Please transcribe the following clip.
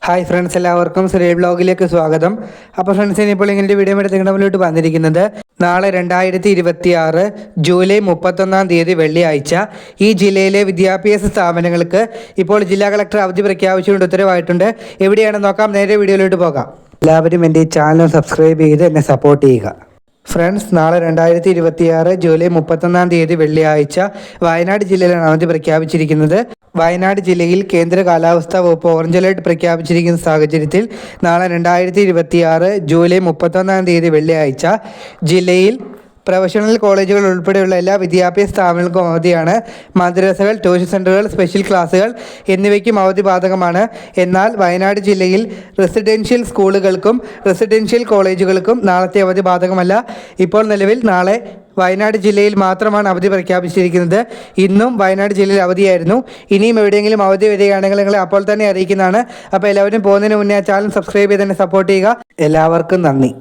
Hi friends, എല്ലാവർക്കും സുരേ ബ്ലോഗിലേക്ക് സ്വാഗതം. അപ്പോൾ ഫ്രണ്ട്സിന് ഇപ്പോൾ ഇങ്ങനെ വീഡിയോ എടുത്ത് മുന്നിലോട്ട് വന്നിരിക്കുന്നത് നാളെ 2026 ജൂലൈ 31 വെള്ളിയാഴ്ച ഈ ജില്ലയിലെ വിദ്യാഭ്യാസ സ്ഥാപനങ്ങൾക്ക് ഇപ്പോൾ ജില്ലാ കളക്ടർ അവധി പ്രഖ്യാപിച്ചുകൊണ്ട് ഉത്തരവായിട്ടുണ്ട്. എവിടെയാണെന്ന് നോക്കാം, നേരെ വീഡിയോയിലോട്ട് പോകാം. എല്ലാവരും എൻ്റെ ഈ ചാനൽ സബ്സ്ക്രൈബ് ചെയ്ത് എന്നെ സപ്പോർട്ട് ചെയ്യുക. ഫ്രണ്ട്സ്, നാളെ 2026 ജൂലൈ 31 വെള്ളിയാഴ്ച വയനാട് ജില്ലയിലാണ് അവധി പ്രഖ്യാപിച്ചിരിക്കുന്നത്. വയനാട് ജില്ലയിൽ കേന്ദ്ര കാലാവസ്ഥാ വകുപ്പ് ഓറഞ്ച് അലേർട്ട് പ്രഖ്യാപിച്ചിരിക്കുന്ന സാഹചര്യത്തിൽ നാളെ 2026 ജൂലൈ 31 വെള്ളിയാഴ്ച ജില്ലയിൽ പ്രൊഫഷണൽ കോളേജുകൾ ഉൾപ്പെടെയുള്ള എല്ലാ വിദ്യാഭ്യാസ സ്ഥാപനങ്ങൾക്കും അവധിയാണ്. മദ്രസകൾ, ട്യൂഷൻ സെൻ്ററുകൾ, സ്പെഷ്യൽ ക്ലാസുകൾ എന്നിവയ്ക്കും അവധി ബാധകമാണ്. എന്നാൽ വയനാട് ജില്ലയിൽ റെസിഡൻഷ്യൽ സ്കൂളുകൾക്കും റെസിഡൻഷ്യൽ കോളേജുകൾക്കും നാളത്തെ അവധി ബാധകമല്ല. ഇപ്പോൾ നിലവിൽ നാളെ വയനാട് ജില്ലയിൽ മാത്രമാണ് അവധി പ്രഖ്യാപിച്ചിരിക്കുന്നത്. ഇന്നും വയനാട് ജില്ലയിൽ അവധിയായിരുന്നു. ഇനിയും എവിടെയെങ്കിലും അവധി വരികയാണെങ്കിൽ നിങ്ങളെ അപ്പോൾ തന്നെ അറിയിക്കുന്നതാണ്. അപ്പോൾ എല്ലാവരും പോകുന്നതിന് മുന്നേ ആ ചാനൽ സബ്സ്ക്രൈബ് ചെയ്ത് തന്നെ സപ്പോർട്ട് ചെയ്യുക. എല്ലാവർക്കും നന്ദി.